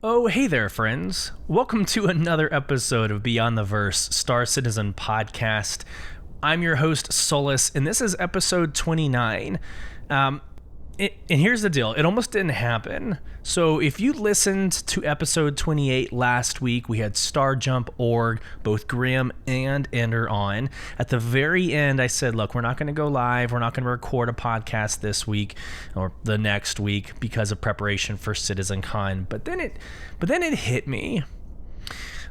Oh, hey there, friends. Welcome to another episode of Beyond the Verse Star Citizen podcast. I'm your host, Sulyce, and this is episode 29. And here's the deal. It almost didn't happen. So if you listened to episode 28 last week, we had Star Jump Org, both Grim and Ender on. At the very end, I said, look, we're not going to go live. We're not going to record a podcast this week or the next week because of preparation for CitizenCon. But then it hit me.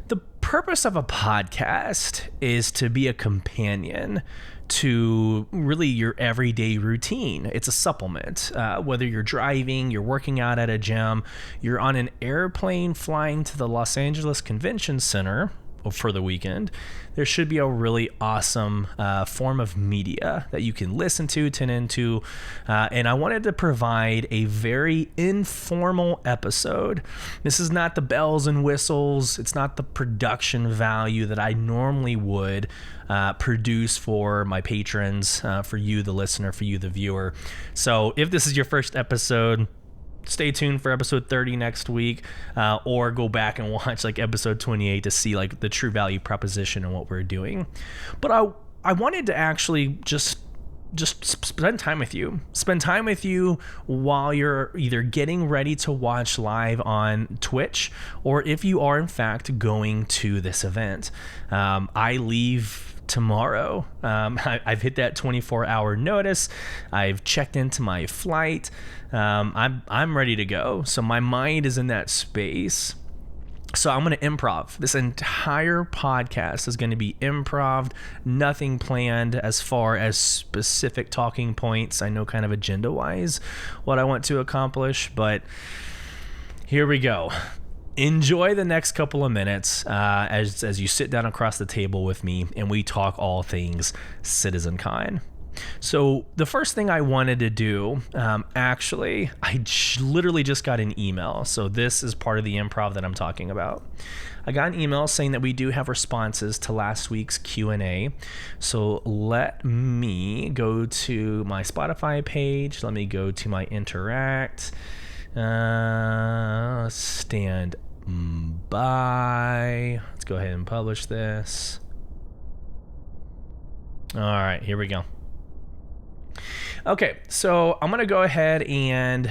The purpose of a podcast is to be a companion to really your everyday routine. It's a supplement. Whether you're driving, you're working out at a gym, you're on an airplane flying to the Los Angeles Convention Center for the weekend, there should be a really awesome form of media that you can listen to, tune into, and I wanted to provide a very informal episode. This is not the bells and whistles. It's not the production value that I normally would produce for my patrons, for you, the listener, for you, the viewer. So if this is your first episode, stay tuned for episode 30 next week, or go back and watch like episode 28 to see like the true value proposition and what we're doing. But I wanted to actually just spend time with you while you're either getting ready to watch live on Twitch, or if you are in fact going to this event. I leave tomorrow. I've hit that 24-hour notice. I've checked into my flight. I'm ready to go. So my mind is in that space. So I'm going to improv. This entire podcast is going to be improv, nothing planned as far as specific talking points. I know kind of agenda-wise what I want to accomplish, but here we go. Enjoy the next couple of minutes as you sit down across the table with me and we talk all things CitizenCon. So the first thing I wanted to do, actually, I literally just got an email. So this is part of the improv that I'm talking about. I got an email saying that we do have responses to last week's Q&A. So let me go to my Spotify page. Let me go to my Interact. Stand by. Let's go ahead and publish this. All right, here we go. Okay, so I'm going to go ahead and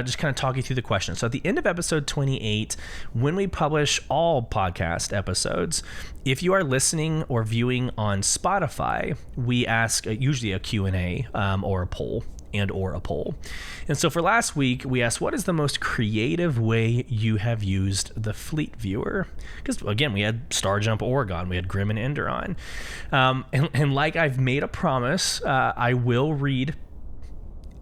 just kind of talk you through the questions. So at the end of episode 28, when we publish all podcast episodes, if you are listening or viewing on Spotify, we ask usually a Q&A or a poll. And so for last week, we asked, what is the most creative way you have used the Fleet Viewer? Because again, we had Star Jump Oregon, we had Grim and Ender on. And like I've made a promise, I will read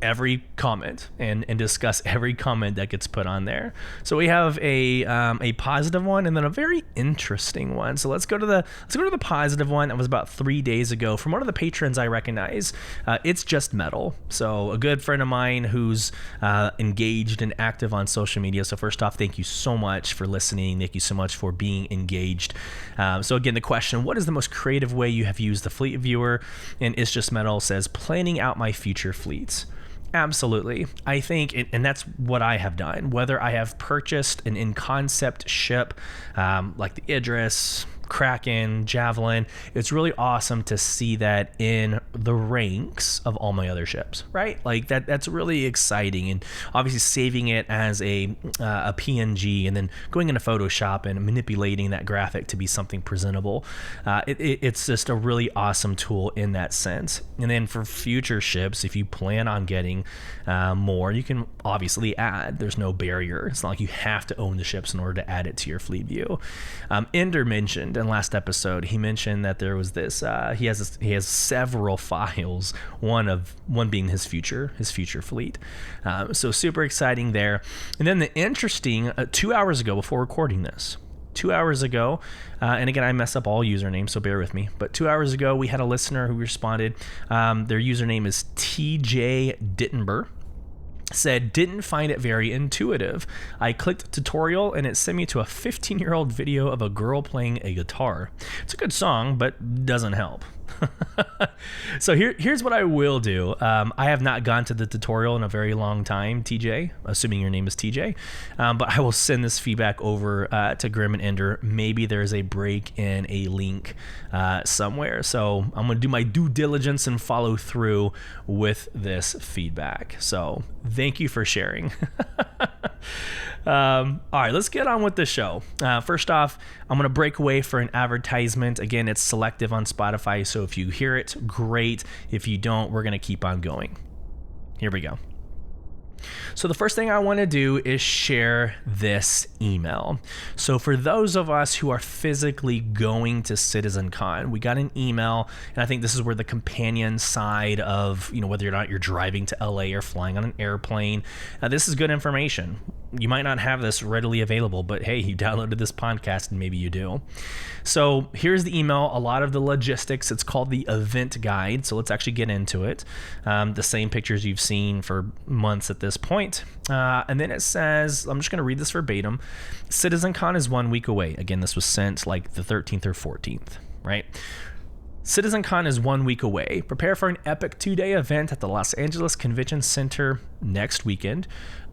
every comment and discuss every comment that gets put on there. So we have a positive one and then a very interesting one. So let's go to the positive one. That was about 3 days ago from one of the patrons I recognize. It's Just Metal. So a good friend of mine who's engaged and active on social media. So first off, thank you so much for listening. Thank you so much for being engaged. So again, the question, what is the most creative way you have used the Fleet Viewer? And It's Just Metal says, planning out my future fleets. Absolutely. I think, and that's what I have done, whether I have purchased an in-concept ship like the Idris, Kraken, Javelin, it's really awesome to see that in the ranks of all my other ships, right? Like that's really exciting, and obviously saving it as a PNG and then going into Photoshop and manipulating that graphic to be something presentable. It's just a really awesome tool in that sense. And then for future ships, if you plan on getting more, you can obviously add. There's no barrier. It's not like you have to own the ships in order to add it to your fleet view. Ender mentioned in last episode, he mentioned that there was this he has several files, one being his future fleet, so super exciting there. And then the interesting 2 hours ago, before recording this, 2 hours ago, and again, I mess up all usernames, so bear with me, but 2 hours ago we had a listener who responded. Their username is TJ Dittenber. Said, didn't find it very intuitive. I clicked tutorial and it sent me to a 15-year-old video of a girl playing a guitar. It's a good song, but doesn't help. So here's what I will do. I have not gone to the tutorial in a very long time, TJ, assuming your name is TJ, but I will send this feedback over to Grim and Ender. Maybe there's a break in a link somewhere. So I'm going to do my due diligence and follow through with this feedback. So thank you for sharing. All right, let's get on with the show. First off, I'm going to break away for an advertisement. Again, it's selective on Spotify, so if you hear it, great. If you don't, we're going to keep on going. Here we go. So the first thing I want to do is share this email. So for those of us who are physically going to CitizenCon, we got an email, and I think this is where the companion side of, whether or not you're driving to LA or flying on an airplane, this is good information. You might not have this readily available, but hey, you downloaded this podcast and maybe you do. So here's the email, a lot of the logistics. It's called the event guide. So let's actually get into it. The same pictures you've seen for months at this point. And then it says, I'm just going to read this verbatim. CitizenCon is 1 week away. Again, this was sent like the 13th or 14th, right? CitizenCon is 1 week away. Prepare for an epic 2-day event at the Los Angeles Convention Center next weekend.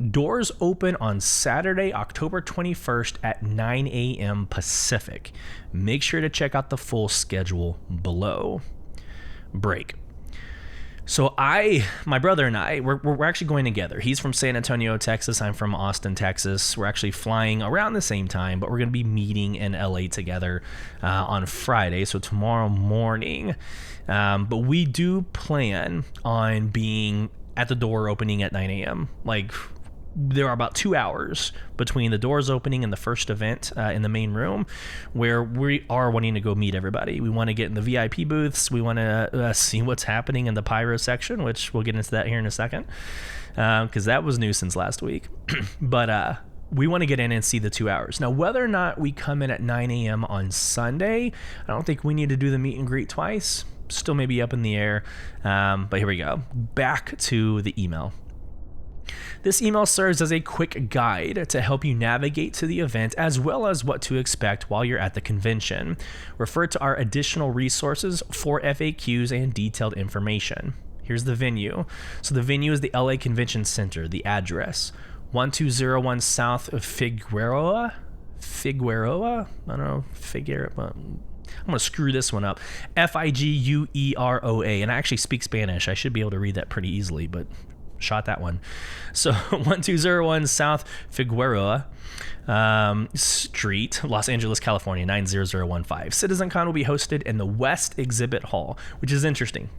Doors open on Saturday, October 21st at 9 a.m. Pacific. Make sure to check out the full schedule below. Break. So my brother and I, we're actually going together. He's from San Antonio, Texas. I'm from Austin, Texas. We're actually flying around the same time, but we're going to be meeting in LA together on Friday, so tomorrow morning. But we do plan on being at the door opening at 9 a.m. There are about 2 hours between the doors opening and the first event in the main room, where we are wanting to go meet everybody. We want to get in the VIP booths. We want to see what's happening in the pyro section, which we'll get into that here in a second, because that was new since last week. But we want to get in and see the 2 hours. Now, whether or not we come in at 9 a.m. on Sunday, I don't think we need to do the meet and greet twice. Still maybe up in the air. But here we go. Back to the email. This email serves as a quick guide to help you navigate to the event, as well as what to expect while you're at the convention. Refer to our additional resources for FAQs and detailed information. Here's the venue. So the venue is the LA Convention Center. The address, 1201 South of Figueroa? I don't know, I'm going to screw this one up. Figueroa. And I actually speak Spanish. I should be able to read that pretty easily, but shot that one. So 1201 South Figueroa Street, Los Angeles, California, 90015. CitizenCon will be hosted in the West Exhibit Hall, which is interesting.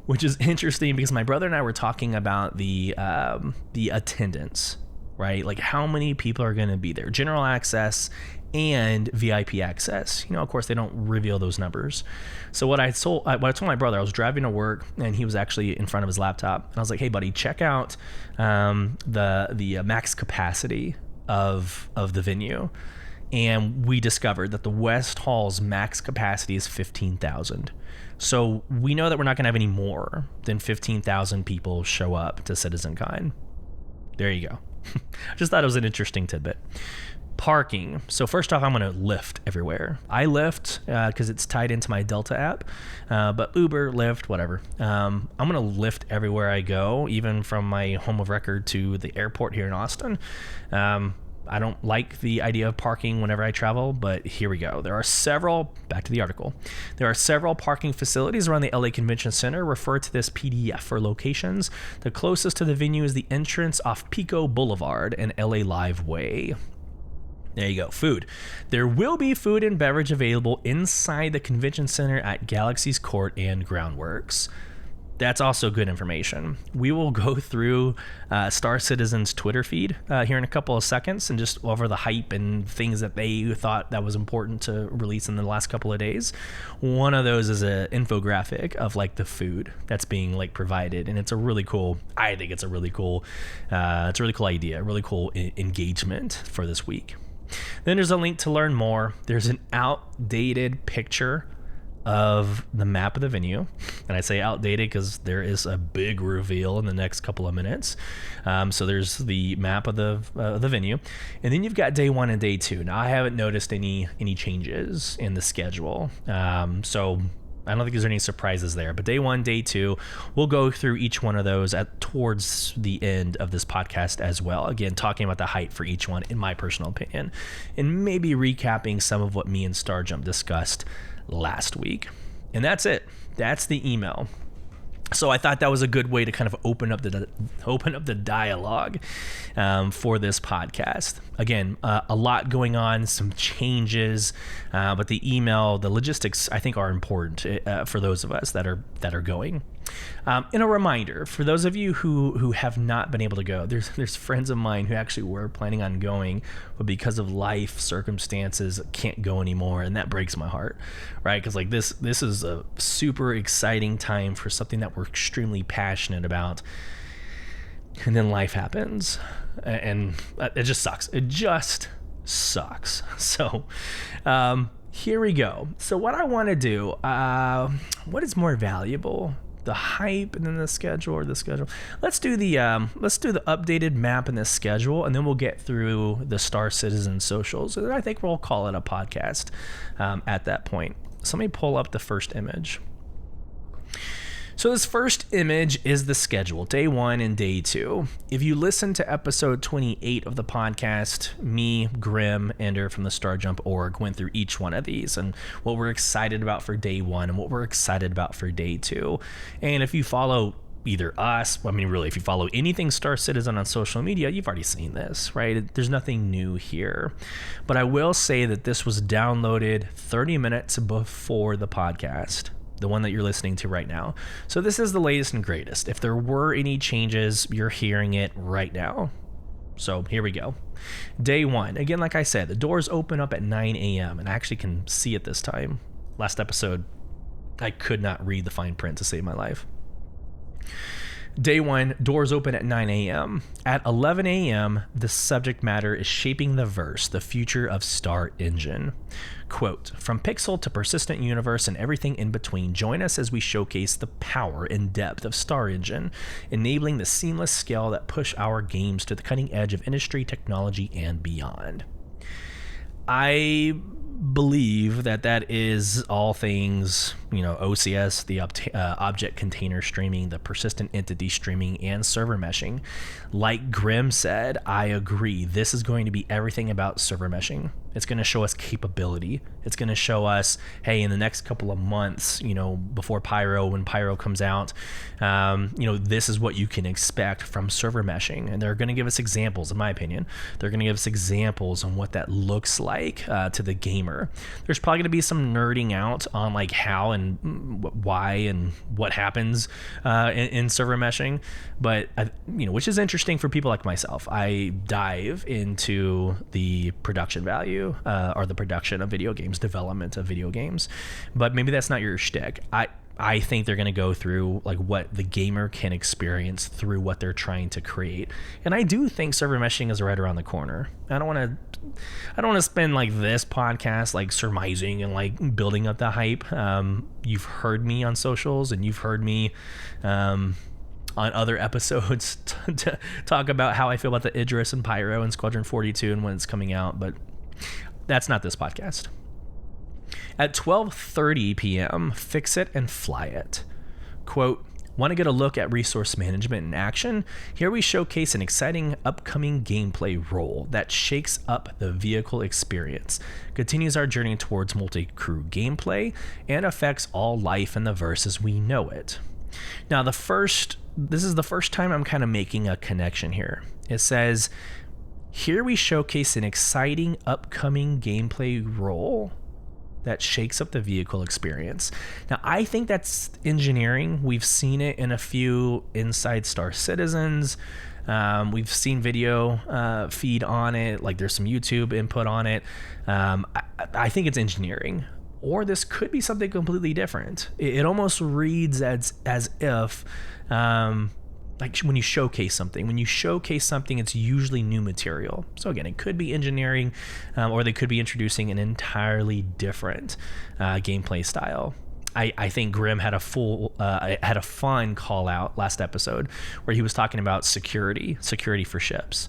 Which is interesting because my brother and I were talking about the attendance, right? Like how many people are going to be there? General access and VIP access. Of course, they don't reveal those numbers. So what I told my brother, I was driving to work and he was actually in front of his laptop. And I was like, hey, buddy, check out the max capacity of the venue. And we discovered that the West Hall's max capacity is 15,000. So we know that we're not going to have any more than 15,000 people show up to CitizenCon. There you go. Just thought it was an interesting tidbit. Parking. So first off, I'm going to Lyft everywhere. I Lyft because it's tied into my Delta app, but Uber, Lyft, whatever. I'm going to Lyft everywhere I go, even from my home of record to the airport here in Austin. I don't like the idea of parking whenever I travel, but here we go. Back to the article. There are several parking facilities around the LA Convention Center. Refer to this PDF for locations. The closest to the venue is the entrance off Pico Boulevard and LA Live Way. There you go. Food. There will be food and beverage available inside the convention center at Galaxy's Court and Groundworks. That's also good information. We will go through Star Citizen's Twitter feed here in a couple of seconds and just over the hype and things that they thought that was important to release in the last couple of days. One of those is an infographic of the food that's being provided, and it's a really cool. I think it's a really cool. It's a really cool idea, really cool engagement for this week. Then there's a link to learn more. There's an outdated picture of the map of the venue, and I say outdated because there is a big reveal in the next couple of minutes. So there's the map of the venue, and then you've got day 1 and day 2. Now I haven't noticed any changes in the schedule. So I don't think there's any surprises there. But day 1, day 2, we'll go through each one of those towards the end of this podcast as well. Again, talking about the hype for each one, in my personal opinion, and maybe recapping some of what me and Starjump discussed last week. And that's it. That's the email. So I thought that was a good way to kind of open up the dialogue for this podcast. Again, a lot going on, some changes, but the email, the logistics, I think are important for those of us that are going. And a reminder for those of you who have not been able to go, there's friends of mine who actually were planning on going, but because of life circumstances can't go anymore, and that breaks my heart, right? Because like this is a super exciting time for something that we're extremely passionate about, and then life happens, and it just sucks. It just sucks. So here we go. So what I want to do, what is more valuable? The hype and then the schedule, or the schedule? Let's do the updated map and the schedule, and then we'll get through the Star Citizen socials. And I think we'll call it a podcast at that point. So let me pull up the first image. So this first image is the schedule, day 1 and day 2. If you listen to episode 28 of the podcast, me, Grim, Ender from the Starjump org went through each one of these and what we're excited about for day 1 and what we're excited about for day 2. And if you follow either us, really, if you follow anything Star Citizen on social media, you've already seen this, right? There's nothing new here. But I will say that this was downloaded 30 minutes before the podcast, the one that you're listening to right now. So this is the latest and greatest. If there were any changes, you're hearing it right now. So here we go. Day 1. Again, like I said, the doors open up at 9 a.m. and I actually can see it this time. Last episode, I could not read the fine print to save my life. Day 1, doors open at 9 a.m. At 11 a.m., the subject matter is shaping the verse, the future of Star Engine. Quote, from pixel to persistent universe and everything in between, join us as we showcase the power and depth of Star Engine, enabling the seamless scale that push our games to the cutting edge of industry, technology, and beyond. I believe that is all things, OCS, the object container streaming, the persistent entity streaming, and server meshing. Like Grim said, I agree. This is going to be everything about server meshing. It's going to show us capability. It's going to show us, hey, in the next couple of months, before Pyro, when Pyro comes out, this is what you can expect from server meshing. And they're going to give us examples, in my opinion. They're going to give us examples on what that looks like to the gamer. There's probably going to be some nerding out on like how and why and what happens in server meshing, but which is interesting for people like myself. I dive into the production value or the production of video games, development of video games, but maybe that's not your shtick. I think they're going to go through like what the gamer can experience through what they're trying to create. And I do think server meshing is right around the corner. I don't want to spend like this podcast like surmising and like building up the hype. You've heard me on socials and you've heard me on other episodes to talk about how I feel about the Idris and Pyro and Squadron 42 and when it's coming out, but that's not this podcast. At 12:30 p.m., fix it and fly it. Quote, want to get a look at resource management in action? Here we showcase an exciting upcoming gameplay role that shakes up the vehicle experience, continues our journey towards multi-crew gameplay, and affects all life in the verse as we know it. Now, this is the first time I'm kind of making a connection here. It says, here we showcase an exciting upcoming gameplay role that shakes up the vehicle experience. Now, I think that's engineering. We've seen it in a few Inside Star Citizens. We've seen video feed on it. Like there's some YouTube input on it. I think it's engineering. Or this could be something completely different. It almost reads as if like when you showcase something. When you showcase something, it's usually new material. So again, it could be engineering, or they could be introducing an entirely different gameplay style. I think Grim had a fun call out last episode where he was talking about security for ships.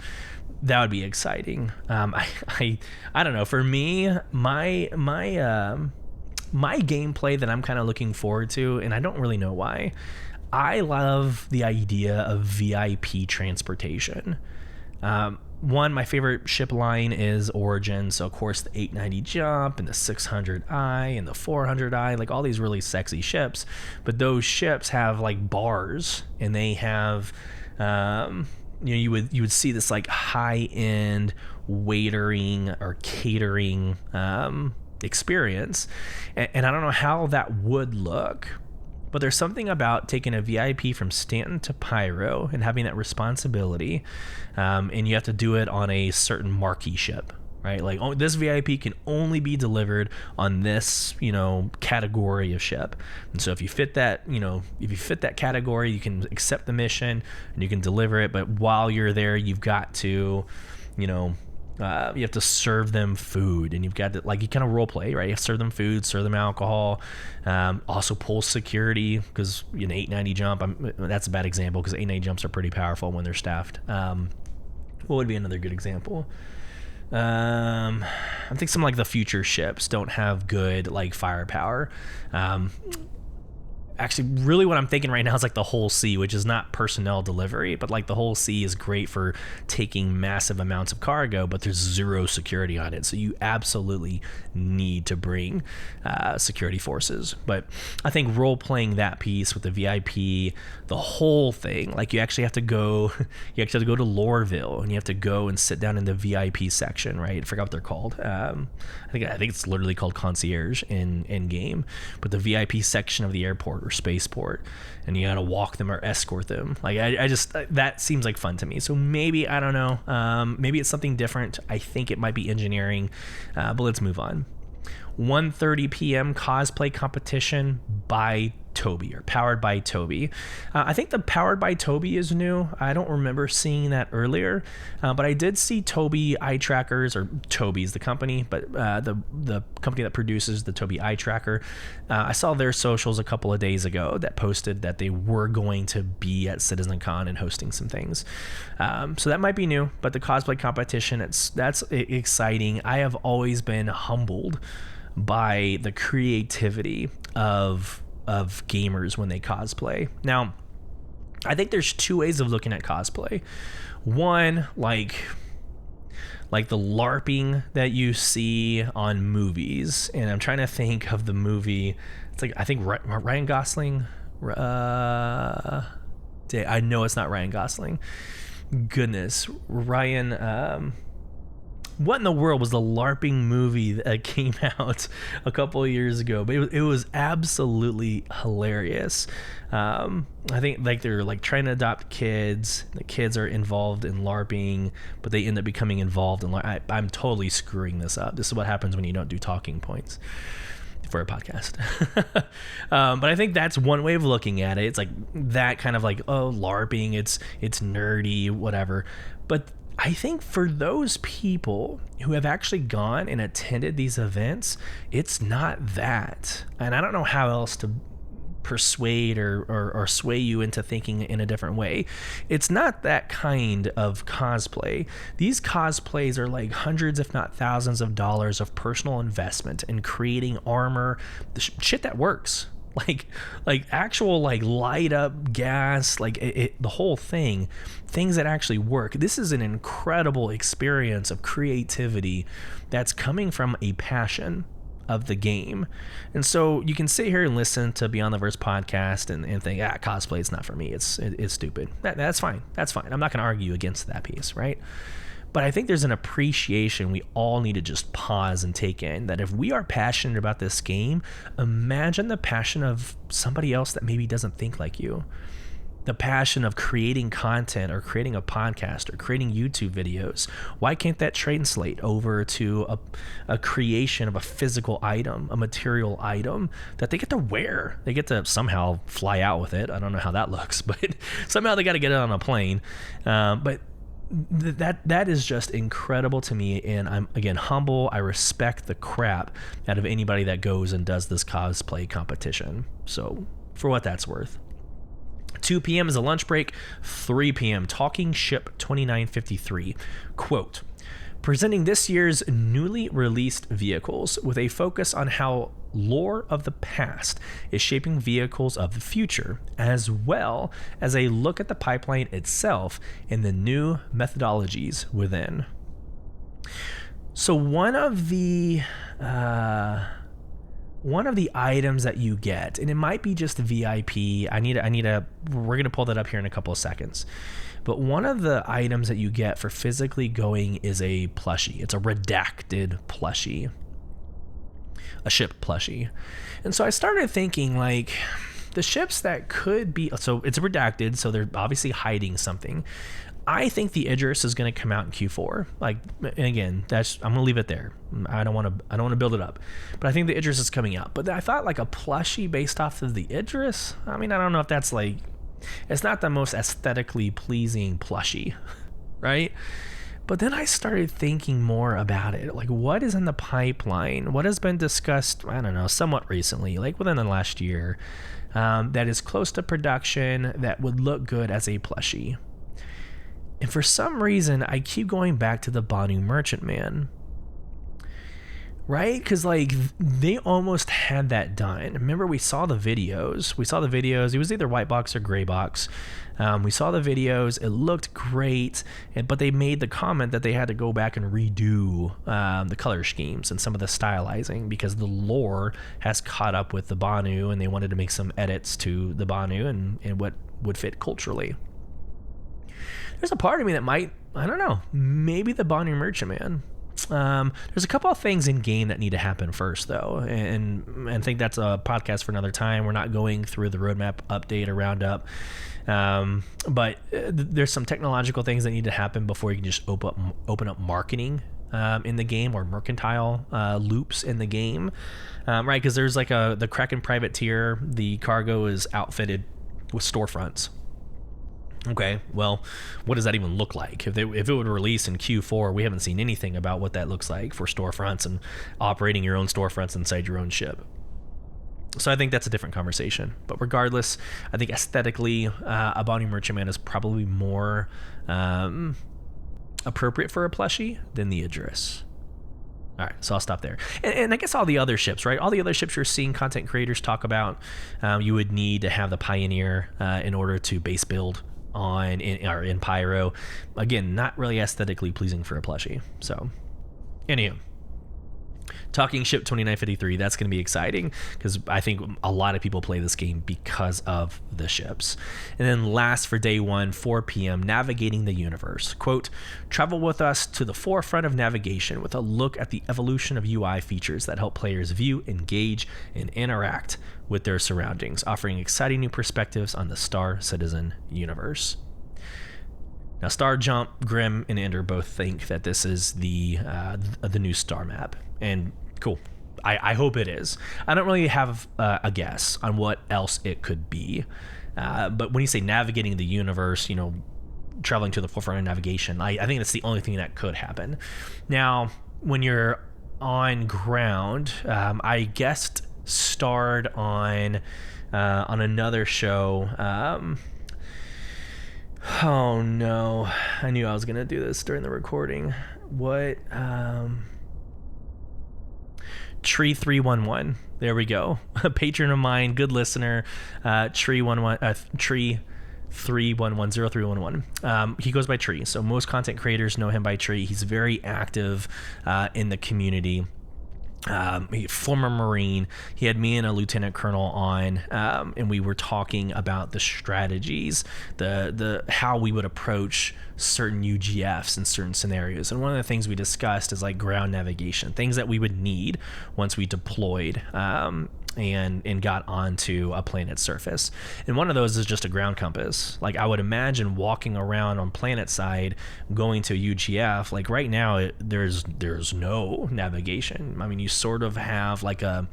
That would be exciting. I don't know. For me, my my gameplay that I'm kind of looking forward to, and I don't really know why. I love the idea of VIP transportation. One, my favorite ship line is Origin. So, of course, the 890 Jump and the 600i and the 400i, like all these really sexy ships. But those ships have like bars, and they have, you would see this like high-end waitering or catering experience. And I don't know how that would look. But there's something about taking a VIP from Stanton to Pyro and having that responsibility, and you have to do it on a certain marquee ship, right? Like, oh, this VIP can only be delivered on this, category of ship. And so if you fit that, category, you can accept the mission and you can deliver it. But while you're there, you've got to, you have to serve them food, and you've got to, like, you kind of role play, right? You have to serve them food, serve them alcohol, also pull security, because 890 jump, that's a bad example because 890 jumps are pretty powerful when they're staffed. What would be another good example? I think some like the future ships don't have good like firepower. Actually, really what I'm thinking right now is like the Whole Sea, which is not personnel delivery, but like the Whole Sea is great for taking massive amounts of cargo, but there's zero security on it. So you absolutely need to bring security forces. But I think role playing that piece with the VIP, the whole thing, like you actually have to go to Loreville, and you have to go and sit down in the VIP section, right? I forgot what they're called. I think it's literally called concierge in game, but the VIP section of the airport or spaceport, and you gotta walk them or escort them. Like I just, that seems like fun to me. So maybe, I don't know, maybe it's something different. I think it might be engineering, but let's move on. 1:30 p.m. cosplay competition by Toby, or powered by Toby. I think the powered by Toby is new. I don't remember seeing that earlier, but I did see Toby eye trackers, or Toby's the company, but the company that produces the Toby eye tracker. I saw their socials a couple of days ago that posted that they were going to be at CitizenCon and hosting some things. So that might be new, but the cosplay competition, that's exciting. I have always been humbled by the creativity of gamers when they cosplay. Now, I think there's two ways of looking at cosplay. One, like the LARPing that you see on movies, and I'm trying to think of the movie. It's like, I think Ryan Gosling. I know it's not Ryan Gosling. Goodness, Ryan. What in the world was the LARPing movie that came out a couple of years ago? But it was absolutely hilarious. I think like they're like trying to adopt kids. The kids are involved in LARPing, but they end up becoming involved in I'm totally screwing this up. This is what happens when you don't do talking points for a podcast. But I think that's one way of looking at it. It's like that kind of like, oh, LARPing, it's nerdy, whatever. But I think for those people who have actually gone and attended these events, it's not that. And I don't know how else to persuade or sway you into thinking in a different way. It's not that kind of cosplay. These cosplays are like hundreds, if not thousands of dollars of personal investment in creating armor, the shit that works. Like actual like light up gas, like the whole thing, things that actually work. This is an incredible experience of creativity that's coming from a passion of the game. And so you can sit here and listen to Beyond the Verse podcast and think, cosplay is not for me. It's stupid. That's fine. I'm not going to argue against that piece, right? But I think there's an appreciation we all need to just pause and take in, that if we are passionate about this game, imagine the passion of somebody else that maybe doesn't think like you. The passion of creating content or creating a podcast or creating YouTube videos. Why can't that translate over to a creation of a physical item, a material item that they get to wear? They get to somehow fly out with it. I don't know how that looks, but somehow they got to get it on a plane. But that is just incredible to me, and I'm again humble. I respect the crap out of anybody that goes and does this cosplay competition. So for what that's worth. 2 p.m. is a lunch break. 3 p.m. Talking Ship 2953. Quote, presenting this year's newly released vehicles with a focus on how lore of the past is shaping vehicles of the future, as well as a look at the pipeline itself and the new methodologies within. So one of the items that you get, and it might be just the VIP. We're gonna pull that up here in a couple of seconds. But one of the items that you get for physically going is a plushie. It's a redacted plushie, a ship plushie. And so I started thinking, like, the ships that could be, so it's redacted, so they're obviously hiding something. I think the Idris is going to come out in Q4. Like, and again, I'm going to leave it there. I don't want to build it up, but I think the Idris is coming out. But I thought, like, a plushie based off of the Idris. I mean, I don't know if that's like, it's not the most aesthetically pleasing plushie, right? But then I started thinking more about it. Like, what is in the pipeline? What has been discussed, I don't know, somewhat recently, like within the last year, that is close to production that would look good as a plushie? And for some reason, I keep going back to the Banu Merchantman. Right? Because, like, they almost had that done. Remember, we saw the videos. It was either white box or gray box. We saw the videos. It looked great. But they made the comment that they had to go back and redo the color schemes and some of the stylizing because the lore has caught up with the Banu, and they wanted to make some edits to the Banu and what would fit culturally. There's a part of me that might, I don't know, maybe the Banu Merchantman. There's a couple of things in game that need to happen first, though, and I think that's a podcast for another time. We're not going through the roadmap update or roundup, but there's some technological things that need to happen before you can just open up marketing in the game, or mercantile loops in the game, right? Because there's like the Kraken privateer, the cargo is outfitted with storefronts. Okay, well, what does that even look like? If it would release in Q4, we haven't seen anything about what that looks like for storefronts and operating your own storefronts inside your own ship. So I think that's a different conversation. But regardless, I think aesthetically, a Banu Merchantman is probably more appropriate for a plushie than the Idris. All right, so I'll stop there. And I guess all the other ships, right? All the other ships you're seeing content creators talk about, you would need to have the Pioneer in order to base build in Pyro. Again, not really aesthetically pleasing for a plushie. So, anywho, talking ship 2953, that's going to be exciting because I think a lot of people play this game because of the ships. And then last for day 1, 4 p.m., navigating the universe. Quote, travel with us to the forefront of navigation with a look at the evolution of UI features that help players view, engage, and interact with their surroundings, offering exciting new perspectives on the Star Citizen universe. Now, Star Jump, Grim, and Ender both think that this is the new Star map, and cool. I hope it is. I don't really have a guess on what else it could be, but when you say navigating the universe, you know, traveling to the forefront of navigation, I think that's the only thing that could happen. Now, when you're on ground, I guessed starred on another show. Oh no, I knew I was gonna do this during the recording. What? Tree 311. There we go. A patron of mine, good listener. Tree 3110311. He goes by Tree, so most content creators know him by Tree. He's very active in the community. Former Marine. He had me and a lieutenant colonel on, and we were talking about the strategies, the how we would approach certain UGFs in certain scenarios. And one of the things we discussed is like ground navigation, things that we would need once we deployed and got onto a planet's surface. And one of those is just a ground compass. Like, I would imagine walking around on planet side, going to a UGF, like right now, there's no navigation. I mean, you sort of have like a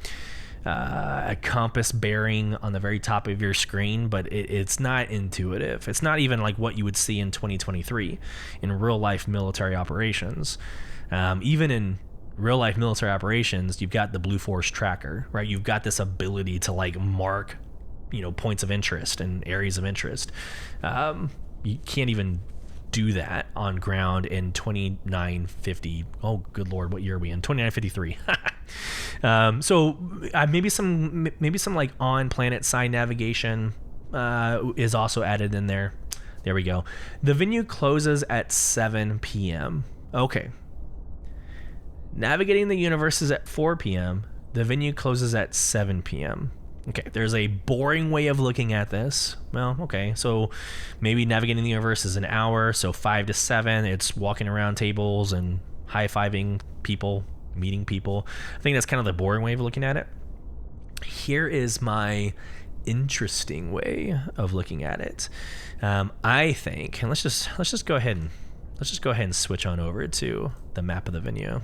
compass bearing on the very top of your screen, but it's not intuitive. It's not even like what you would see in 2023 in real life military operations. Even in real life military operations, you've got the Blue Force tracker, right? You've got this ability to like mark, you know, points of interest and areas of interest. You can't even do that on ground in 2950. Oh, good Lord, what year are we in? 2953. So maybe some like on planet side navigation is also added in there. There we go. The venue closes at 7 p.m. Okay. Navigating the universe is at 4 p.m. The venue closes at 7 p.m. Okay, there's a boring way of looking at this. Well, okay, so maybe navigating the universe is an hour, so 5 to 7, it's walking around tables and high-fiving people, meeting people. I think that's kind of the boring way of looking at it. Here is my interesting way of looking at it. I think, and let's just go ahead and switch on over to the map of the venue.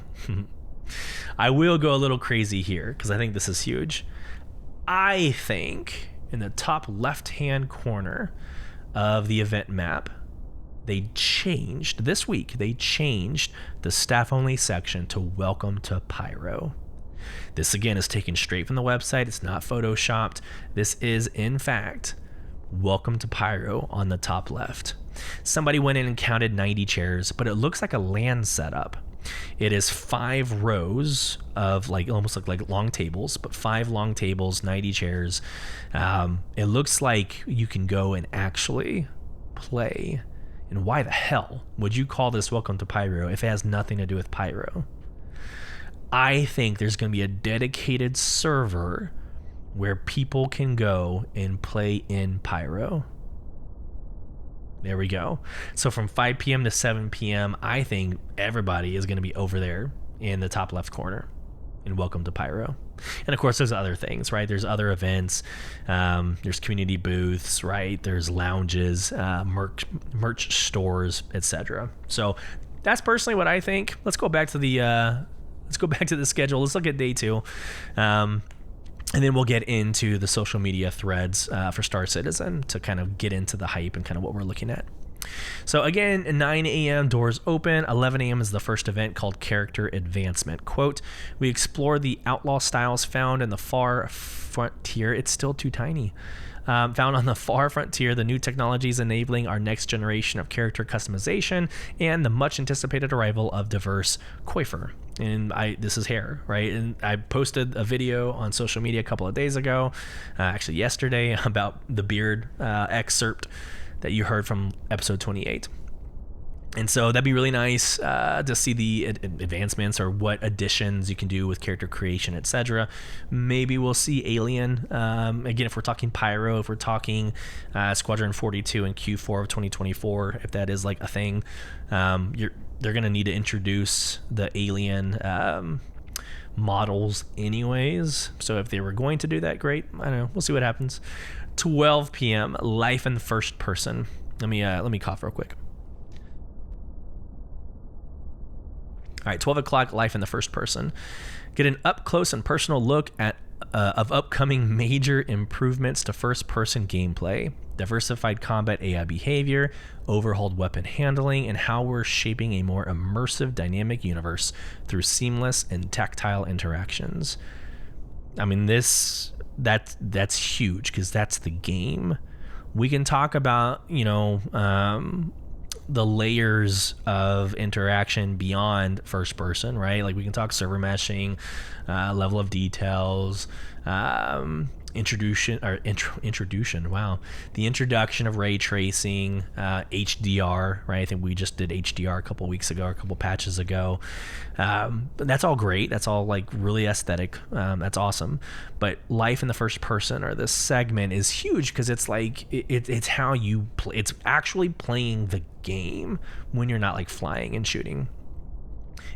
I will go a little crazy here because I think this is huge. I think in the top left-hand corner of the event map, this week they changed the staff-only section to Welcome to Pyro. This again is taken straight from the website. It's not photoshopped. This is in fact Welcome to Pyro on the top left. Somebody went in and counted 90 chairs, but it looks like a LAN setup. It is 5 rows of almost like long tables, but 5 long tables, 90 chairs. It looks like you can go and actually play. And why the hell would you call this Welcome to Pyro if it has nothing to do with Pyro? I think there's going to be a dedicated server where people can go and play in Pyro. There we go. So from 5 p.m. to 7 p.m., I think everybody is going to be over there in the top left corner in Welcome to Pyro. And of course, there's other things, right? There's other events. There's community booths, right? There's lounges, merch stores, etc. So that's personally what I think. Let's go back to the schedule. Let's look at day 2. And then we'll get into the social media threads for Star Citizen to kind of get into the hype and kind of what we're looking at. So again, 9 a.m. doors open. 11 a.m. is the first event called Character Advancement. Quote, we explore the outlaw styles found in the far frontier. It's still too tiny. Found on the far frontier, the new technologies enabling our next generation of character customization and the much anticipated arrival of diverse coiffure. And this is hair, right? And I posted a video on social media a couple of days ago, actually yesterday, about the beard excerpt that you heard from episode 28. And so that'd be really nice to see the advancements or what additions you can do with character creation, etc. Maybe we'll see Alien. Again, if we're talking Pyro, if we're talking Squadron 42 in Q4 of 2024, if that is like a thing, they're going to need to introduce the Alien models anyways. So if they were going to do that, great. I don't know. We'll see what happens. 12 p.m. Life in first person. Let me cough real quick. All right, 12 o'clock, life in the first person. Get an up-close and personal look at of upcoming major improvements to first-person gameplay, diversified combat AI behavior, overhauled weapon handling, and how we're shaping a more immersive, dynamic universe through seamless and tactile interactions. I mean, that's huge because that's the game. We can talk about, the layers of interaction beyond first person, right? Like we can talk server meshing, level of details, introduction. Wow, the introduction of ray tracing, HDR, right? I think we just did HDR a couple weeks ago, or a couple patches ago. But that's all great. That's all like really aesthetic. That's awesome. But life in the first person, or this segment, is huge because it's like it's how you play. It's actually playing the game when you're not like flying and shooting.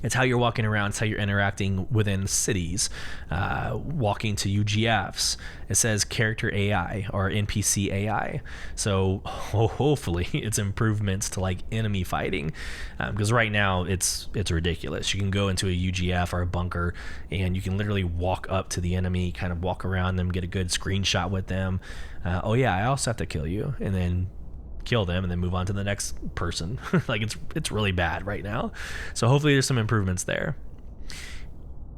It's how you're walking around. It's how you're interacting within cities, walking to UGFs. It says character AI or NPC AI. So hopefully it's improvements to like enemy fighting, because right now it's ridiculous. You can go into a UGF or a bunker and you can literally walk up to the enemy, kind of walk around them, get a good screenshot with them. Oh yeah, I also have to kill you, and then kill them and then move on to the next person. Like it's really bad right now. So hopefully there's some improvements there.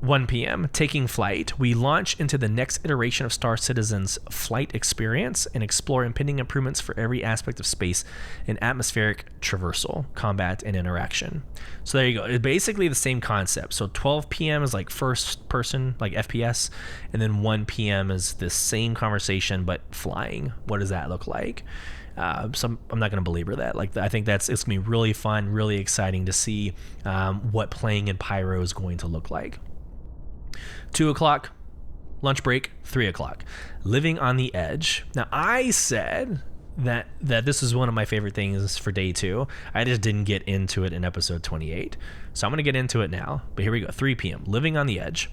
1 p.m., taking flight. We launch into the next iteration of Star Citizen's flight experience and explore impending improvements for every aspect of space and atmospheric traversal, combat, and interaction. So there you go. It's basically the same concept. So 12 p.m. is like first person, like FPS, and then 1 p.m. is the same conversation but flying. What does that look like? So I'm not going to belabor that. Like, I think it's going to be really fun, really exciting to see what playing in Pyro is going to look like. 2 o'clock, lunch break. 3 o'clock, living on the edge. Now, I said that this is one of my favorite things for day 2. I just didn't get into it in episode 28. So I'm going to get into it now. But here we go. 3 p.m., living on the edge.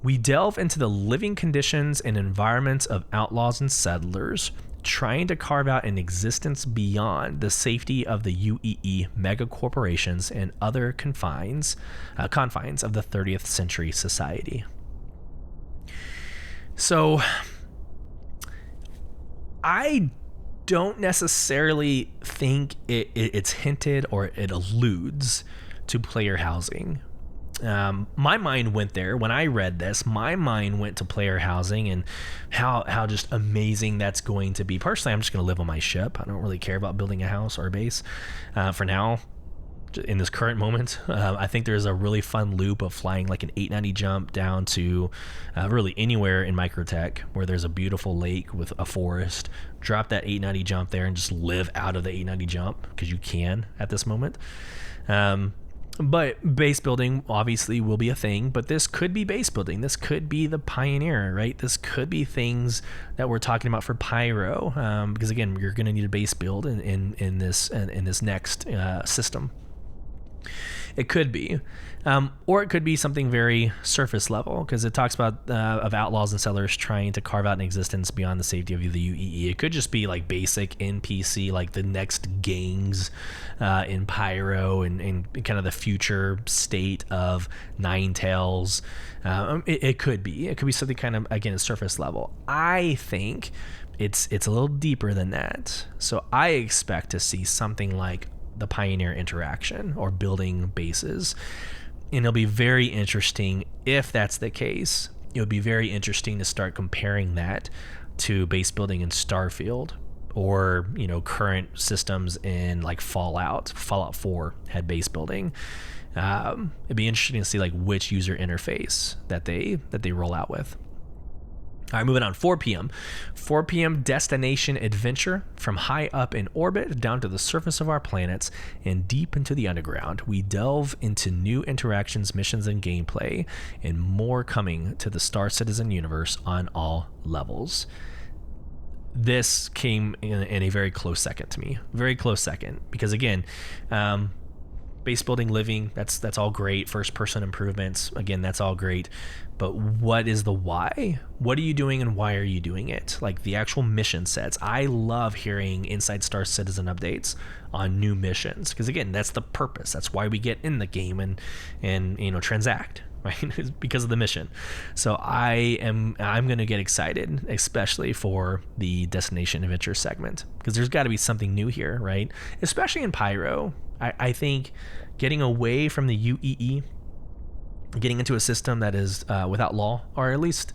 We delve into the living conditions and environments of outlaws and settlers, trying to carve out an existence beyond the safety of the UEE mega corporations and other confines of the 30th century society. So I don't necessarily think it's hinted or it alludes to player housing. My mind went there when I read this. My mind went to player housing and how just amazing that's going to be. Personally, I'm just going to live on my ship. I don't really care about building a house or a base for now. In this current moment, I think there's a really fun loop of flying like an 890 jump down to really anywhere in Microtech where there's a beautiful lake with a forest. Drop that 890 jump there and just live out of the 890 jump because you can at this moment. But base building obviously will be a thing, but this could be base building. This could be the Pioneer, right? This could be things that we're talking about for Pyro, because again, you're going to need a base build in this next system. It could be, or it could be something very surface level, because it talks about of outlaws and settlers trying to carve out an existence beyond the safety of the UEE. It could just be like basic NPC, like the next gangs in Pyro and kind of the future state of Ninetales. It could be something kind of, again, surface level. I think it's a little deeper than that. So I expect to see something like the Pioneer interaction or building bases, and it'll be very interesting if that's the case. It would be very interesting to start comparing that to base building in Starfield, or current systems in like Fallout 4 had base building. It'd be interesting to see like which user interface that they roll out with. All right, moving on. 4 p.m. 4 p.m. destination adventure. From high up in orbit down to the surface of our planets and deep into the underground, we delve into new interactions, missions, and gameplay, and more coming to the Star Citizen universe on all levels. This came in a very close second to me. Very close second. Because again, base building, living, that's all great. First person improvements, again, that's all great. But what is the why? What are you doing and why are you doing it? Like the actual mission sets. I love hearing Inside Star Citizen updates on new missions, because again, that's the purpose. That's why we get in the game and transact, right? It's because of the mission. So I'm going to get excited, especially for the destination adventure segment, because there's got to be something new here, right? Especially in Pyro. I think getting away from the UEE, getting into a system that is without law, or at least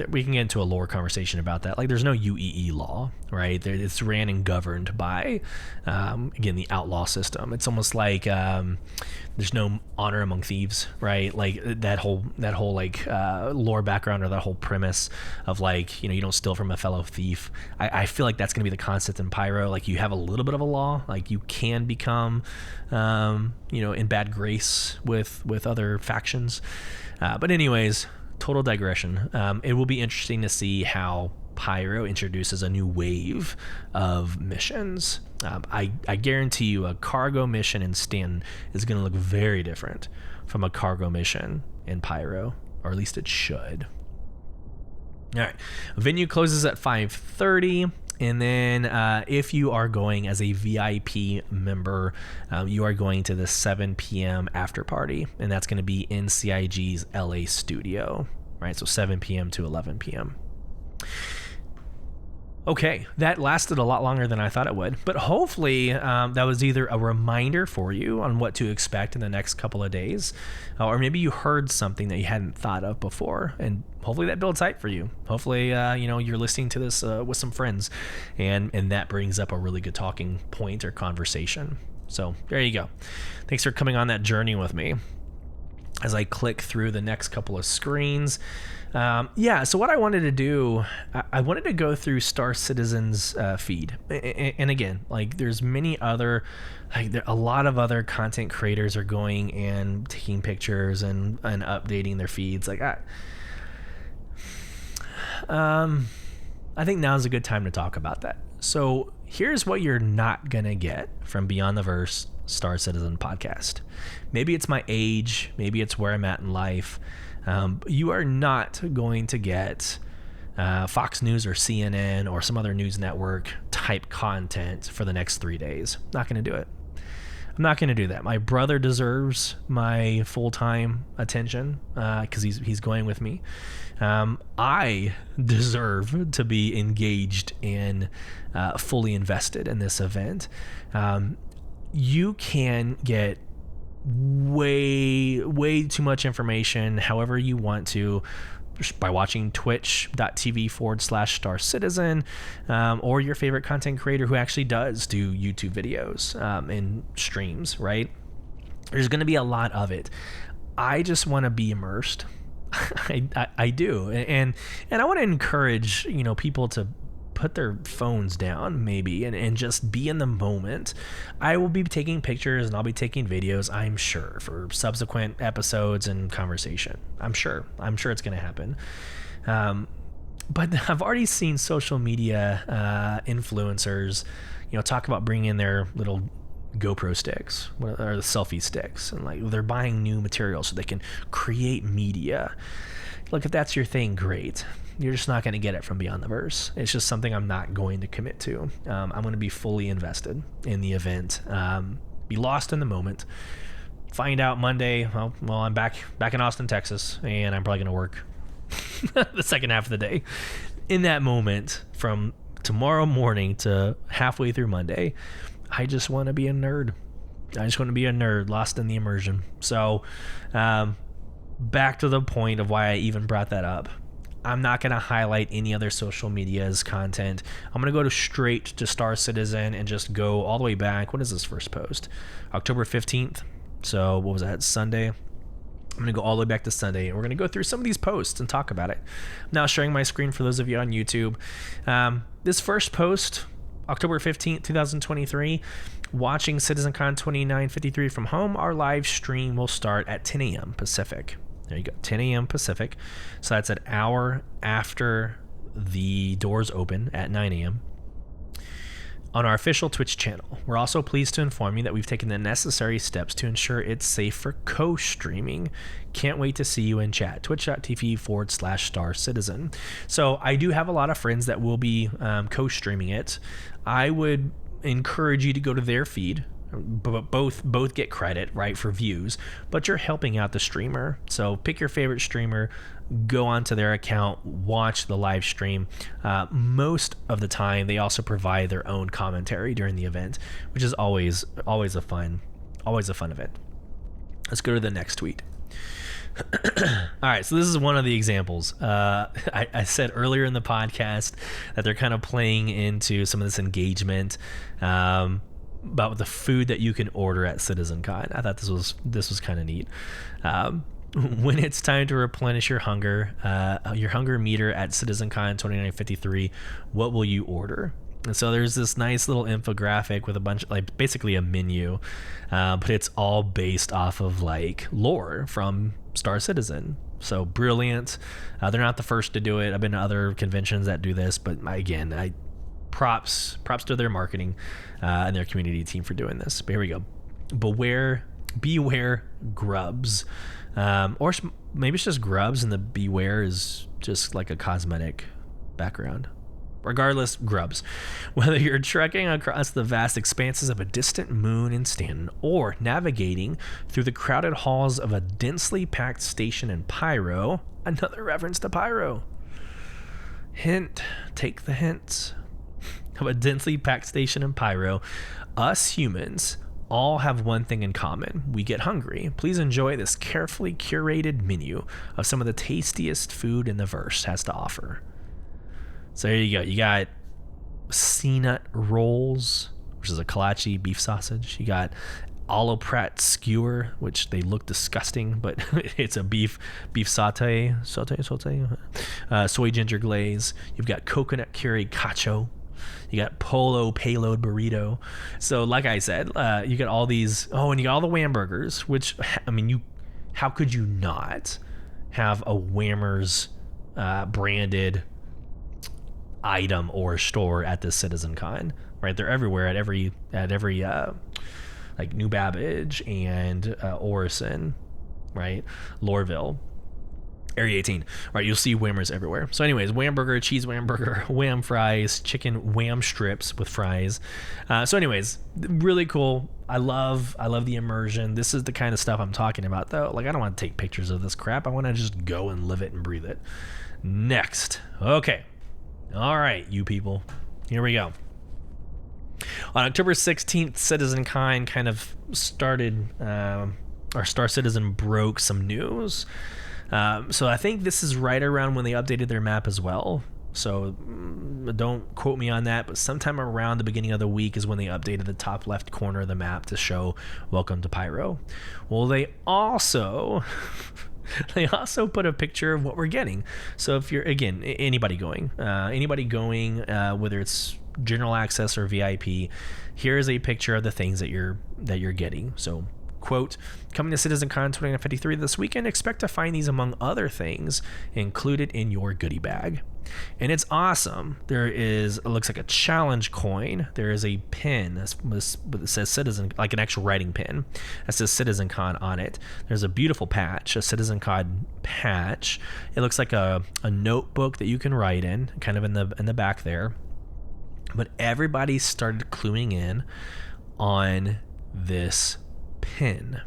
we can get into a lore conversation about that. Like, there's no UEE law, right? It's ran and governed by, again, the outlaw system. It's almost like there's no honor among thieves, right? Like that whole like lore background, or that whole premise of like, you don't steal from a fellow thief. I feel like that's going to be the concept in Pyro. Like, you have a little bit of a law, like you can become, in bad grace with other factions. But anyways, total digression. It will be interesting to see how Pyro introduces a new wave of missions. I guarantee you a cargo mission in Stanton is going to look very different from a cargo mission in Pyro, or at least it should. All right, venue closes at 5:30. And then if you are going as a VIP member, you are going to the 7 p.m. after party, and that's going to be in CIG's LA studio, right? So 7 p.m. to 11 p.m. Okay, that lasted a lot longer than I thought it would, but hopefully that was either a reminder for you on what to expect in the next couple of days, or maybe you heard something that you hadn't thought of before, and hopefully that builds hype for you. Hopefully, you're listening to this with some friends, and that brings up a really good talking point or conversation. So there you go. Thanks for coming on that journey with me as I click through the next couple of screens. So what I wanted to do, I wanted to go through Star Citizen's feed. And again, like there's many other, a lot of other content creators are going and taking pictures and updating their feeds. Like I think now's a good time to talk about that. So here's what you're not going to get from Beyond the Verse Star Citizen podcast. Maybe it's my age, maybe it's where I'm at in life. You are not going to get Fox News or CNN or some other news network type content for the next 3 days. Not going to do it. I'm not going to do that. My brother deserves my full-time attention because he's going with me. I deserve to be engaged and fully invested in this event. You can get way too much information however you want to by watching twitch.tv/Star Citizen or your favorite content creator who actually does do YouTube videos and streams, right? There's going to be a lot of it. I just want to be immersed. I do. And I want to encourage, people to put their phones down maybe and just be in the moment. I will be taking pictures and I'll be taking videos, I'm sure, for subsequent episodes and conversation. I'm sure it's going to happen. But I've already seen social media influencers, talk about bringing in their little GoPro sticks or the selfie sticks, and like they're buying new material so they can create media. Look, if that's your thing, great. You're just not going to get it from Beyond the Verse. It's just something I'm not going to commit to. I'm going to be fully invested in the event, be lost in the moment, find out Monday, well, I'm back in Austin, Texas, and I'm probably going to work the second half of the day. In that moment, from tomorrow morning to halfway through Monday, I just want to be a nerd. I just want to be a nerd, lost in the immersion. So, back to the point of why I even brought that up. I'm not going to highlight any other social media's content. I'm going to go straight to Star Citizen and just go all the way back. What is this first post? October 15th. So what was that? Sunday. I'm going to go all the way back to Sunday, and we're going to go through some of these posts and talk about it. I'm now sharing my screen for those of you on YouTube. This first post, October 15th, 2023, watching CitizenCon 2953 from home. Our live stream will start at 10 a.m. Pacific. There you go, 10 a.m. Pacific. So that's an hour after the doors open at 9 a.m. on our official Twitch channel. We're also pleased to inform you that we've taken the necessary steps to ensure it's safe for co-streaming. Can't wait to see you in chat. Twitch.tv/Star Citizen. So I do have a lot of friends that will be co-streaming it. I would encourage you to go to their feed. Both get credit, right, for views, but you're helping out the streamer. So pick your favorite streamer, go onto their account, watch the live stream. Most of the time, they also provide their own commentary during the event, which is always a fun event. Let's go to the next tweet. All right, so this is one of the examples. I said earlier in the podcast that they're kind of playing into some of this engagement about the food that you can order at CitizenCon. I thought this was kind of neat. When it's time to replenish your hunger meter at CitizenCon 2953, what will you order? And so there's this nice little infographic with a bunch of, like, basically a menu, but it's all based off of like lore from Star Citizen. So brilliant. They're not the first to do it. I've been to other conventions that do this, but again, props to their marketing and their community team for doing this. But here we go. Beware grubs, or maybe it's just grubs and the beware is just like a cosmetic background. Regardless, grubs. Whether you're trekking across the vast expanses of a distant moon in Stanton or navigating through the crowded halls of a densely packed station in Pyro, another reference to Pyro. Hint, take the hints. of a densely packed station in Pyro, us humans all have one thing in common. We get hungry. Please enjoy this carefully curated menu of some of the tastiest food in the verse has to offer. So there you go. You got Sea-nut rolls, which is a kolache beef sausage. You got Alloprat skewer, which they look disgusting, but it's a beef saute, soy ginger glaze. You've got coconut curry cacho. You got polo payload burrito. So like I said, you got all these. Oh, and you got all the Whamburgers, which, I mean, how could you not have a Whammers branded item or store at this CitizenCon, right? They're everywhere at every like New Babbage and Orison, right? Lorville, Area 18, right? You'll see Whammers everywhere. So anyways, Wham burger, cheese Wham burger, Wham fries, chicken Wham strips with fries. So anyways, really cool. I love the immersion. This is the kind of stuff I'm talking about, though. Like, I don't want to take pictures of this crap. I want to just go and live it and breathe it. Next. Okay. All right, you people. Here we go. On October 16th, CitizenCon kind of started, or Star Citizen broke some news. So I think this is right around when they updated their map as well. So don't quote me on that, but sometime around the beginning of the week is when they updated the top left corner of the map to show Welcome to Pyro. Well, they also put a picture of what we're getting. So if you're, again, anybody going, whether it's general access or VIP, here's a picture of the things that you're getting. So, quote, coming to CitizenCon 2053 this weekend, expect to find these among other things included in your goodie bag. And it's awesome. It looks like a challenge coin. There is a pin that says Citizen, like an actual writing pin that says CitizenCon on it. There's a beautiful patch, a CitizenCon patch. It looks like a notebook that you can write in, kind of in the back there. But everybody started cluing in on this pin,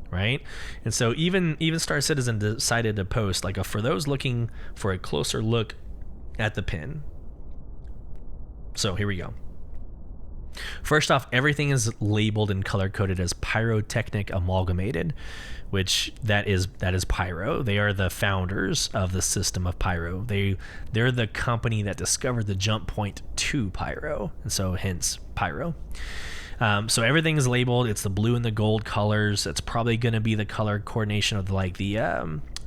right? And so even Star Citizen decided to post, like, for those looking for a closer look at the pin. So here we go. First off, everything is labeled and color coded as Pyrotechnic Amalgamated, which that is Pyro. They are the founders of the system of Pyro. They're the company that discovered the jump point to Pyro, and so hence Pyro. So everything is labeled. It's the blue and the gold colors. It's probably going to be the color coordination of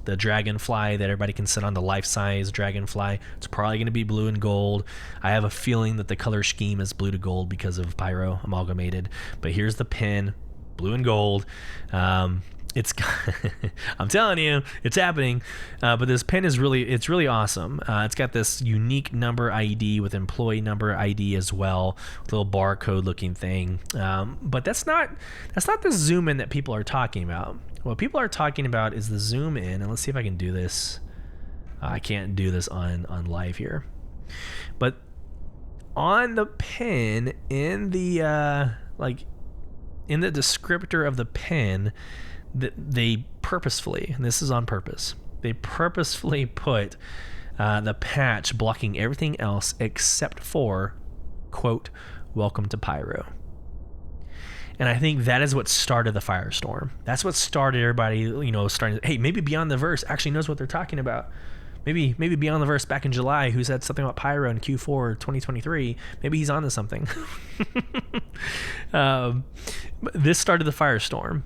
the dragonfly that everybody can sit on, the life-size dragonfly. It's probably going to be blue and gold. I have a feeling that the color scheme is blue to gold because of Pyro Amalgamated. But here's the pin, blue and gold. It's I'm telling you, it's happening. But this pin is really awesome. It's got this unique number ID with employee number ID as well, with a little barcode looking thing. But that's not the zoom in that people are talking about. What people are talking about is the zoom in, and let's see if I can do this. I can't do this on live here, but on the pin, in the descriptor of the pin, they purposefully, and this is on purpose, they purposefully put the patch blocking everything else except for, quote, Welcome to Pyro. And I think that is what started the firestorm. That's what started everybody, starting to, hey, maybe Beyond the Verse actually knows what they're talking about. Maybe Beyond the Verse back in July, who said something about Pyro in Q4 2023, maybe he's onto something. This started the firestorm.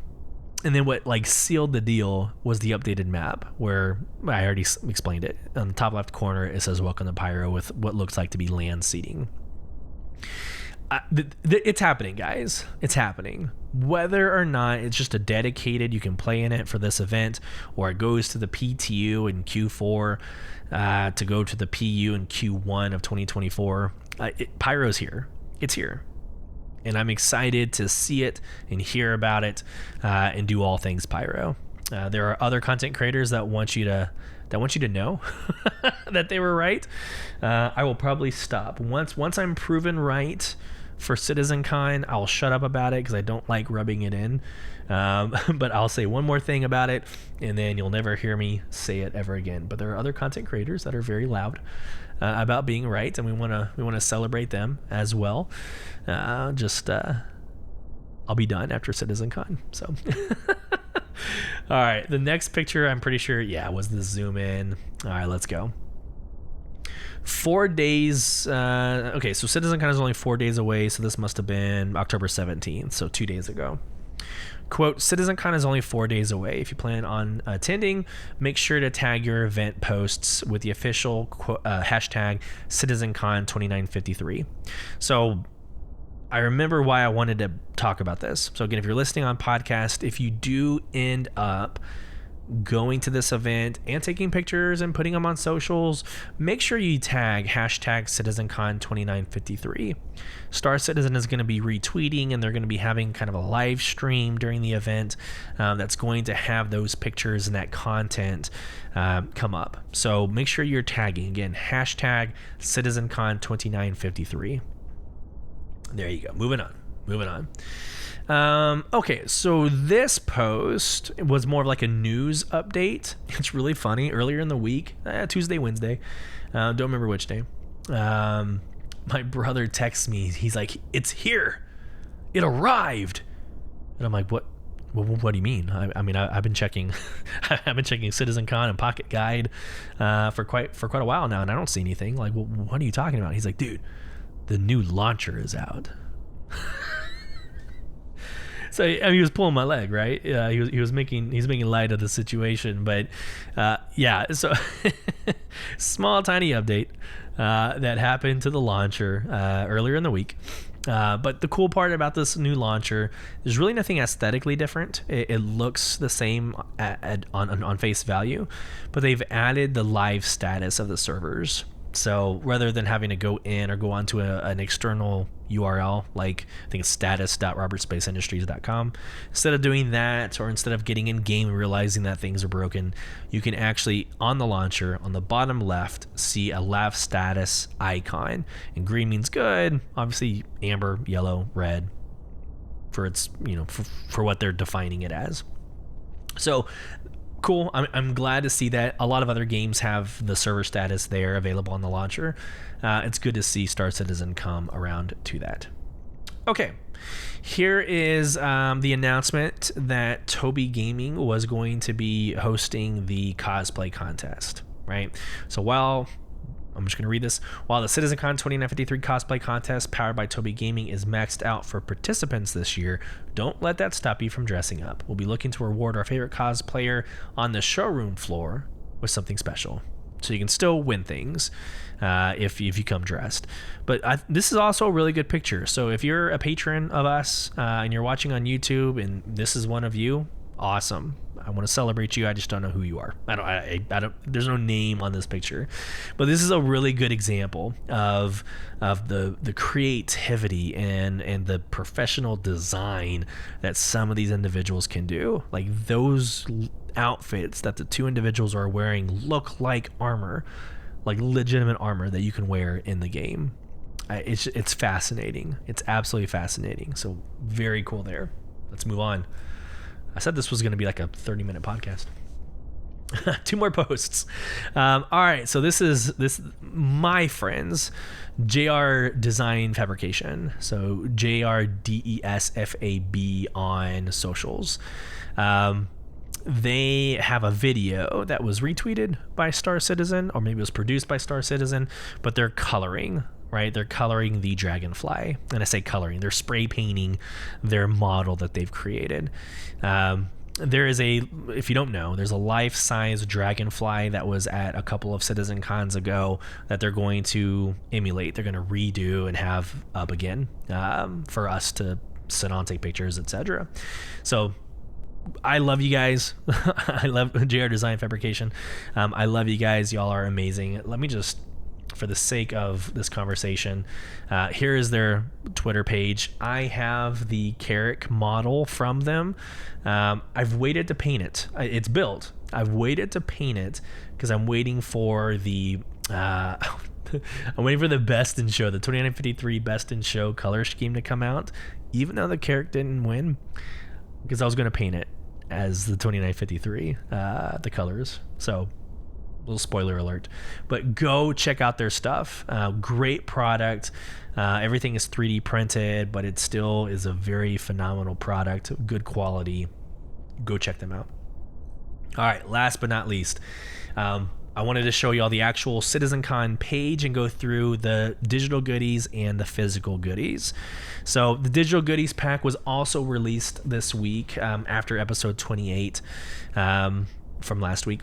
And then what sealed the deal was the updated map, where I already explained it. On the top left corner, it says Welcome to Pyro with what looks like to be land seating. It's happening, guys. It's happening. Whether or not it's just a dedicated, you can play in it for this event, or it goes to the PTU in Q4 to go to the PU in Q1 of 2024, Pyro's here. It's here. And I'm excited to see it and hear about it and do all things Pyro. There are other content creators that want you to know that they were right. I will probably stop once I'm proven right for CitizenCon. I'll shut up about it because I don't like rubbing it in. But I'll say one more thing about it, and then you'll never hear me say it ever again. But there are other content creators that are very loud about being right, and we want to celebrate them as well. I'll be done after CitizenCon. So, all right, the next picture, I'm pretty sure, was the zoom in. All right, let's go. 4 days. Okay, so CitizenCon is only 4 days away, so this must have been October 17th, so 2 days ago. Quote, CitizenCon is only 4 days away. If you plan on attending, make sure to tag your event posts with the official hashtag CitizenCon2953. So I remember why I wanted to talk about this. So again, if you're listening on podcast, if you do end up going to this event and taking pictures and putting them on socials, make sure you tag hashtag CitizenCon2953. Star Citizen is going to be retweeting, and they're going to be having kind of a live stream during the event that's going to have those pictures and that content come up. So make sure you're tagging, again, hashtag CitizenCon2953. There you go. Moving on. Okay, so this post was more of like a news update. It's really funny. Earlier in the week, Tuesday, Wednesday, don't remember which day, my brother texts me. He's like, "It's here. It arrived." And I'm like, "What? What do you mean?" I mean, I've been checking, I've been checking CitizenCon and Pocket Guide for quite a while now, and I don't see anything. Like, what are you talking about? He's like, "Dude, the new launcher is out." So I mean, he was pulling my leg, right? He's making light of the situation, but so small tiny update that happened to the launcher earlier in the week. But the cool part about this new launcher, there's really nothing aesthetically different. It looks the same on face value, but they've added the live status of the servers. So rather than having to go in or go onto an external URL, like I think it's status.robertspaceindustrials.com, instead of doing that, or instead of getting in game and realizing that things are broken, you can actually, on the launcher, on the bottom left, see a live status icon. And green means good, obviously amber, yellow, red, for its, for what they're defining it as. So cool. I'm glad to see that. A lot of other games have the server status there available on the launcher. It's good to see Star Citizen come around to that. Okay, here is the announcement that Toby Gaming was going to be hosting the cosplay contest, right? So I'm just going to read this. While the CitizenCon 2953 cosplay contest powered by Toby Gaming is maxed out for participants this year, don't let that stop you from dressing up. We'll be looking to reward our favorite cosplayer on the showroom floor with something special. So you can still win things if you come dressed. But this is also a really good picture. So if you're a patron of us and you're watching on YouTube and this is one of you, awesome. I want to celebrate you. I just don't know who you are. I don't. There's no name on this picture, but this is a really good example of the creativity and the professional design that some of these individuals can do. Like those outfits that the two individuals are wearing look like armor, like legitimate armor that you can wear in the game. It's fascinating. It's absolutely fascinating. So very cool there. Let's move on. I said this was going to be like a 30-minute podcast. 2 more posts. All right, so this is my friends, JR Design Fabrication. So JRDESFAB on socials. They have a video that was retweeted by Star Citizen, or maybe it was produced by Star Citizen, but they're coloring. Right, they're coloring the dragonfly, and I say coloring, they're spray painting their model that they've created. There is if you don't know, there's a life-size dragonfly that was at a couple of CitizenCons ago that they're going to emulate. They're going to redo and have up again for us to sit on, take pictures, etc. So I love you guys. I love JR Design Fabrication. I love you guys. Y'all are amazing. Let me just, for the sake of this conversation, here is their Twitter page. I have the Carrick model from them. I've waited to paint it. It's built. I've waited to paint it because I'm waiting for the I'm waiting for the Best in Show, the 2953 Best in Show color scheme to come out, even though the character didn't win, because I was going to paint it as the 2953, the colors. So, little spoiler alert. But go check out their stuff. Great product. Everything is 3D printed, but it still is a very phenomenal product. Good quality. Go check them out. All right, last but not least, I wanted to show you all the actual CitizenCon page and go through the digital goodies and the physical goodies. So the digital goodies pack was also released this week after episode 28 from last week.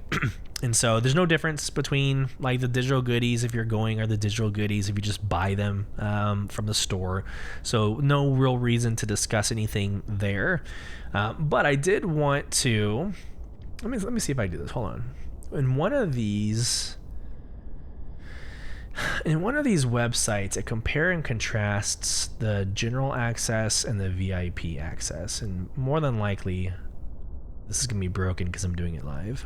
And so there's no difference between like the digital goodies if you're going or the digital goodies if you just buy them from the store. So no real reason to discuss anything there. But I did want to, let me see if I do this. Hold on. In one of these websites, it compare and contrasts the general access and the VIP access. And more than likely, this is going to be broken because I'm doing it live.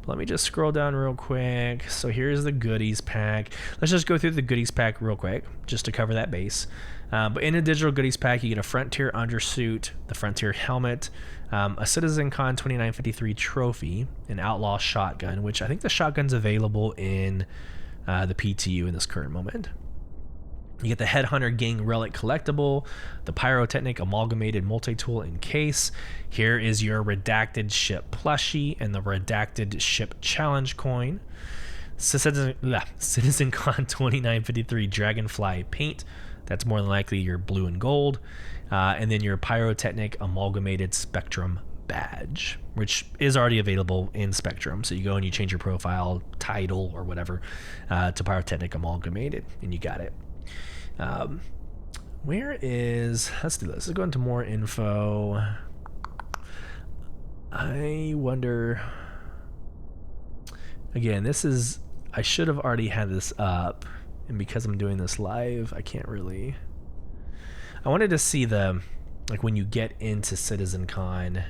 Let me just scroll down real quick. So here's the goodies pack. Let's just go through the goodies pack real quick, just to cover that base. But in a digital goodies pack, you get a Frontier undersuit, the Frontier helmet, a CitizenCon 2953 trophy, an Outlaw shotgun, which I think the shotgun's available in the PTU in this current moment. You get the Headhunter Gang Relic collectible, the Pyrotechnic Amalgamated Multi-Tool in case. Here is your Redacted Ship plushie and the Redacted Ship Challenge coin. CitizenCon 2953 Dragonfly paint. That's more than likely your blue and gold. And then your Pyrotechnic Amalgamated Spectrum badge, which is already available in Spectrum. So you go and you change your profile title or whatever to Pyrotechnic Amalgamated, and you got it. Where is, let's do this. Let's go into more info. I wonder, again, this is, I should have already had this up, and because I'm doing this live, I can't really, I wanted to see the, like when you get into CitizenCon,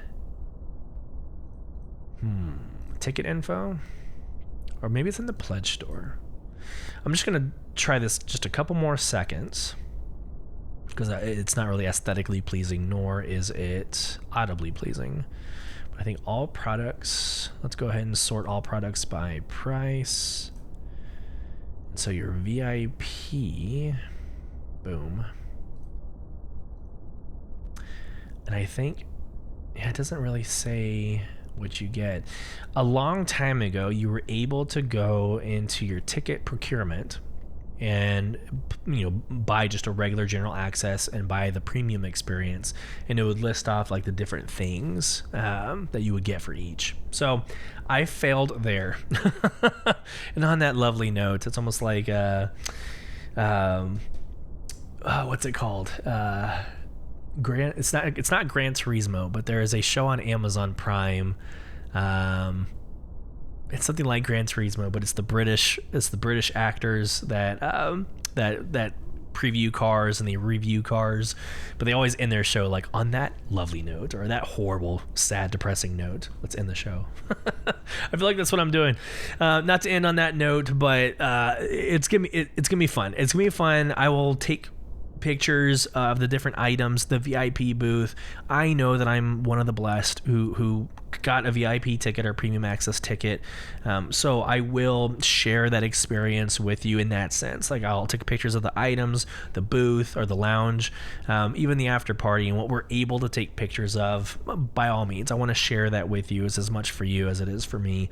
ticket info, or maybe it's in the pledge store. I'm just going to try this just a couple more seconds because it's not really aesthetically pleasing, nor is it audibly pleasing. But I think all products, let's go ahead and sort all products by price. So your VIP, boom. And I think, yeah, it doesn't really say what you get. A long time ago, you were able to go into your ticket procurement and, you know, buy just a regular general access and buy the premium experience, and it would list off like the different things that you would get for each. So I failed there. And on that lovely note, it's almost like what's it called? It's not Gran Turismo, but there is a show on Amazon Prime. It's something like Gran Turismo, but it's the British actors that preview cars and they review cars, but they always end their show like on that lovely note or that horrible, sad, depressing note. Let's end the show. I feel like that's what I'm doing. Not to end on that note, but it's gonna be fun. It's gonna be fun. I will take pictures of the different items, the VIP booth. I know that I'm one of the blessed who got a VIP ticket or premium access ticket, so I will share that experience with you in that sense. Like I'll take pictures of the items, the booth or the lounge, even the after party, and what we're able to take pictures of. By all means, I want to share that with you. It's as much for you as it is for me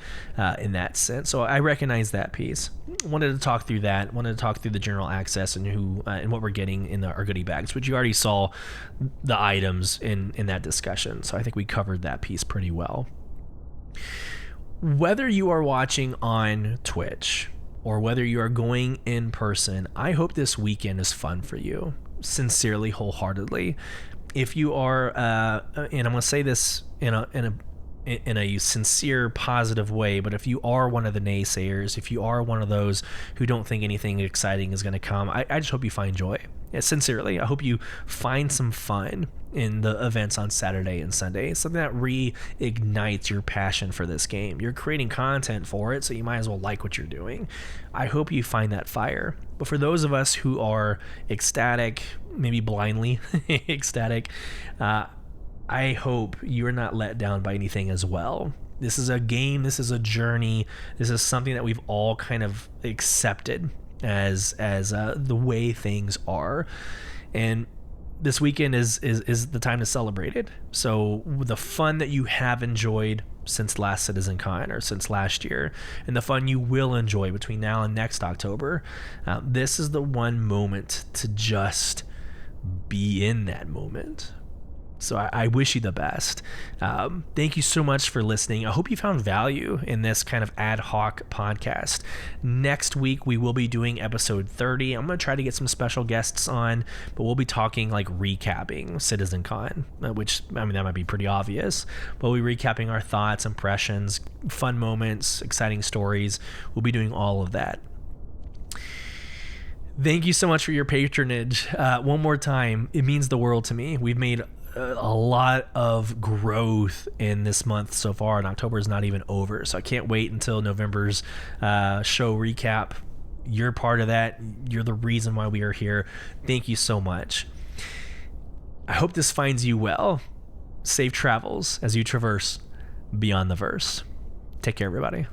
in that sense. So I recognize that piece. Wanted to talk through that. Wanted to talk through the general access and who and what we're getting in our goodie bags, which you already saw the items in that discussion. So I think we covered that piece pretty well. Whether you are watching on Twitch or whether you are going in person, I hope this weekend is fun for you. Sincerely, wholeheartedly. If you are, and I'm going to say this in a in a sincere, positive way. But if you are one of the naysayers, if you are one of those who don't think anything exciting is going to come, I just hope you find joy. Sincerely, I hope you find some fun in the events on Saturday and Sunday, something that reignites your passion for this game. You're creating content for it, so you might as well like what you're doing. I hope you find that fire. But for those of us who are ecstatic, maybe blindly ecstatic, I hope you're not let down by anything as well. This is a game, this is a journey, this is something that we've all kind of accepted as the way things are. And this weekend is the time to celebrate it. So the fun that you have enjoyed since last CitizenCon or since last year, and the fun you will enjoy between now and next October, this is the one moment to just be in that moment. So I wish you the best. Thank you so much for listening. I hope you found value in this kind of ad hoc podcast. Next week, we will be doing episode 30. I'm going to try to get some special guests on, but we'll be talking like recapping CitizenCon, which, I mean, that might be pretty obvious. But we'll be recapping our thoughts, impressions, fun moments, exciting stories. We'll be doing all of that. Thank you so much for your patronage. One more time, it means the world to me. We've made a lot of growth in this month so far, and October is not even over, so I can't wait until November's show recap. You're part of that. You're the reason why we are here. Thank you so much. I hope this finds you well. Safe travels as you traverse beyond the verse. Take care, everybody.